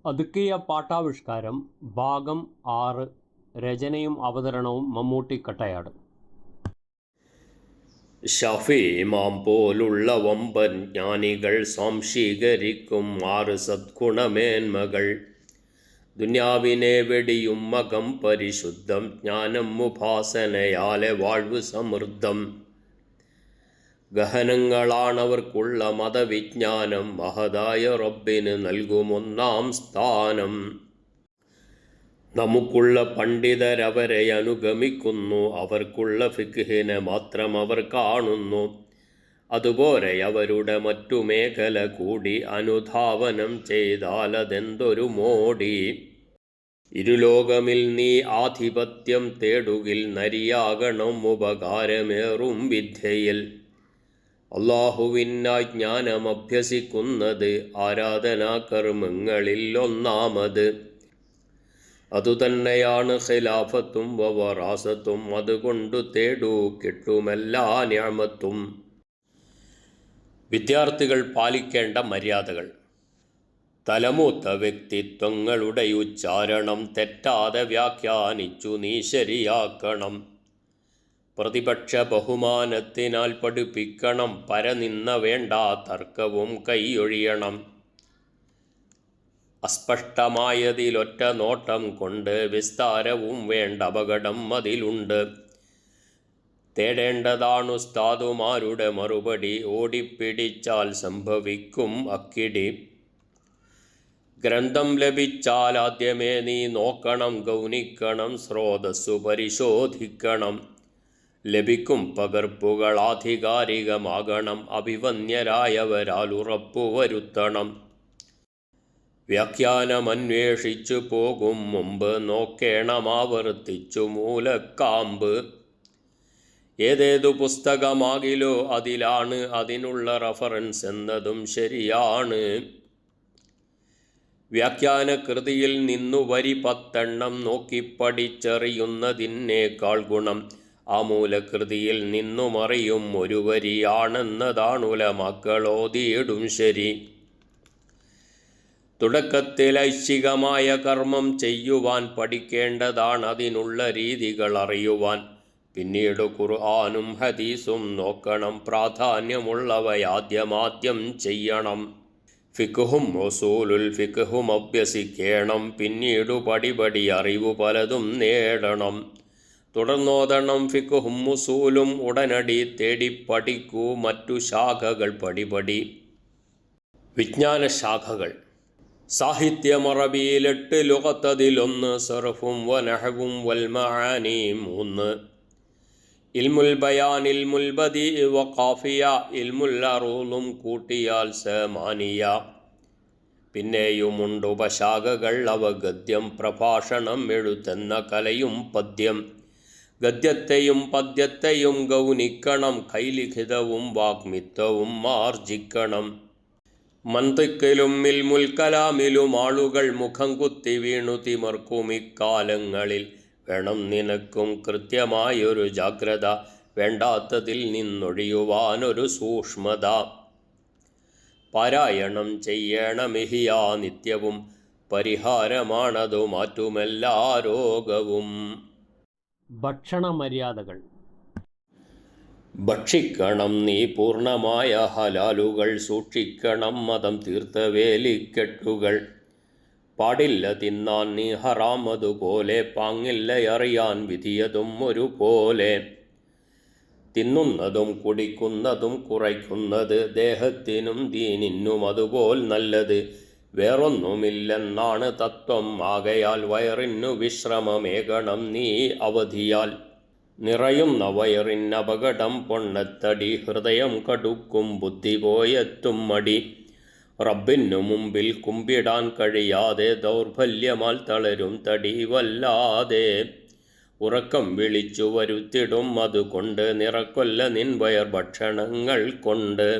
അതുക്കിയ പാട്ടാവിഷ്കാരം ഭാഗം 6. രചനയും അവതരണവും മമ്മൂട്ടി കട്ടയാട്. ഷഫീ ഇമാം പോലുള്ള വമ്പൻ ജ്ഞാനികൾ സ്വാംശീകരിക്കും 6 സദ്ഗുണമേന്മകൾ. ദുന്യാവിനെ വെടിയും മകം പരിശുദ്ധം, ജ്ഞാനം ഉപാസനയാലെ വാഴ്വ് സമൃദ്ധം. ഗഹനങ്ങളാണവർക്കുള്ള മതവിജ്ഞാനം, മഹതായ റബ്ബിന് നൽകുമൊന്നാം സ്ഥാനം. നമുക്കുള്ള പണ്ഡിതരവരെ അനുഗമിക്കുന്നു, അവർക്കുള്ള ഫിഖ്ഹിനെ മാത്രം അവർ കാണുന്നു. അതുപോലെ അവരുടെ മറ്റു മേഖല കൂടി അനുധാവനം ചെയ്താൽ അതെന്തൊരു മോടി. ഇരുലോകമിൽ നീ ആധിപത്യം തേടുകിൽ, നരിയാകണം ഉപകാരമേറും വിദ്യയിൽ. അള്ളാഹുവിനായി ജ്ഞാനം അഭ്യസിക്കുന്നത് ആരാധനാകർമ്മങ്ങളിൽ ഒന്നാമത്. അതുതന്നെയാണ് ഖിലാഫത്തും വവറാസത്തും, അതുകൊണ്ടു തേടൂ കിട്ടുമെല്ലാ നിഅമത്തും. വിദ്യാർത്ഥികൾ പാലിക്കേണ്ട മര്യാദകൾ. തലമൂത്ത വ്യക്തിത്വങ്ങളുടെ ഉച്ചാരണം തെറ്റാതെ വ്യാഖ്യാനിച്ചു നീ ശരിയാക്കണം. പ്രതിപക്ഷ ബഹുമാനത്തിനാൽ പഠിപ്പിക്കണം, പരനിന്ന വേണ്ട തർക്കവും കൈയൊഴിയണം. അസ്പഷ്ടമായതിലൊറ്റ നോട്ടം കൊണ്ട് വിസ്താരവും വേണ്ട, അപകടം അതിലുണ്ട്. തേടേണ്ടതാണ് ഉസ്താദുമാരുടെ മറുപടി, ഓടിപ്പിടിച്ചാൽ സംഭവിക്കും അക്കിടി. ഗ്രന്ഥം ലഭിച്ചാൽ ആദ്യമേ നീ നോക്കണം, ഗൗനിക്കണം, സ്രോതസ്സു പരിശോധിക്കണം. ലഭിക്കും പകർപ്പുകൾ ആധികാരികമാകണം, അഭിവന്യരായവരാൽ ഉറപ്പുവരുത്തണം. വ്യാഖ്യാനമന്വേഷിച്ചു പോകും മുമ്പ്, നോക്കേണം ആവർത്തിച്ചു മൂലക്കാമ്പ്. ഏതേതു പുസ്തകമാകിലോ അതിലാണ് അതിനുള്ള റഫറൻസ് എന്നതും ശരിയാണ്. വ്യാഖ്യാനകൃതിയിൽ നിന്നു വരി 10 നോക്കി പഠിച്ചറിയുന്നതിനേക്കാൾ ഗുണം ആ മൂലകൃതിയിൽ നിന്നുമറിയും ഒരു വരിയാണെന്നതാണ് ഉലമാക്കൾ ഓതിയിടും ശരി. തുടക്കത്തിൽ ഐച്ഛികമായ കർമ്മം ചെയ്യുവാൻ പഠിക്കേണ്ടതാണ്, അതിനുള്ള രീതികൾ അറിയുവാൻ. പിന്നീട് ഖുർആനും ഹദീസും നോക്കണം, പ്രാധാന്യമുള്ളവയാദ്യം ചെയ്യണം. ഫിഖ്ഹും ഉസൂലുൽ ഫിഖ്ഹും അഭ്യസിക്കണം, പിന്നീട് പടിപടി അറിവ് പലതും നേടണം. തുടർന്നോദണം ഫിഖ്ഹും ഉസൂലും, ഉടനടി തേടി പഠിക്കൂ മറ്റു ശാഖകൾ പടിപടി. വിജ്ഞാന ശാഖകൾ. സാഹിത്യം അറബിയിൽ 8 ലുഗത്തതിലൊന്ന്, സർഫും വനഹവും വൽമആനി 3. ഇൽമുൽ ബയാൻ, ഇൽമുൽ ബദീ വഖാഫിയ, ഇൽമുൽ അറൂലും കൂട്ടിയാൽ സമാനിയ. പിന്നെയുമുണ്ട് ഉപശാഖകൾ, അവ ഗദ്യം, പ്രഭാഷണം, എഴുത്തെന്ന കലയും പദ്യം. ഗദ്യത്തെയും പദ്യത്തെയും ഗൗനിക്കണം, കൈലിഖിതവും വാഗ്മിത്വവും ആർജിക്കണം. മന്തിക്കിലും ഇൽമുൽ കലാമിലും ആളുകൾ മുഖം കുത്തി വീണു തിമർക്കും ഇക്കാലങ്ങളിൽ. വേണം നിനക്കും കൃത്യമായൊരു ജാഗ്രത, വേണ്ടാത്തതിൽ നിന്നൊഴിയുവാനൊരു സൂക്ഷ്മത. പാരായണം ചെയ്യണമിഹിയാ നിത്യവും, പരിഹാരമാണതു മാറ്റുമെല്ലാ രോഗവും. ഭക്ഷണ മര്യാദകൾ. ഭക്ഷിക്കണം നീ പൂർണ്ണമായ ഹലാലുകൾ, സൂക്ഷിക്കണം മതം തീർത്ത വേലിക്കെട്ടുകൾ. പാടില്ല തിന്നാൻ നീ ഹറാം, അതുപോലെ പാങ്ങില്ല അറിയാൻ വിധിയതും ഒരുപോലെ. തിന്നുന്നതും കുടിക്കുന്നതും കുറയ്ക്കുന്നത്, ദേഹത്തിനും ദീനിനും അതുപോൽ നല്ലത്. വേറൊന്നുമില്ലെന്നാണ് തത്വം, ആകയാൽ വയറിനു വിശ്രമമേകണം നീ അവധിയാൽ. നിറയുന്ന വയറിനപകടം പൊണ്ണത്തടി, ഹൃദയം കടുക്കും ബുദ്ധി പോയെത്തും മടി. റബ്ബിനു മുമ്പിൽ കുമ്പിടാൻ കഴിയാതെ, ദൗർബല്യമാൽ തളരും തടി വല്ലാതെ. ഉറക്കം വിളിച്ചു വരുത്തിടും അതുകൊണ്ട്, നിറക്കൊല്ല നിൻ വയർ ഭക്ഷണങ്ങൾ കൊണ്ട്.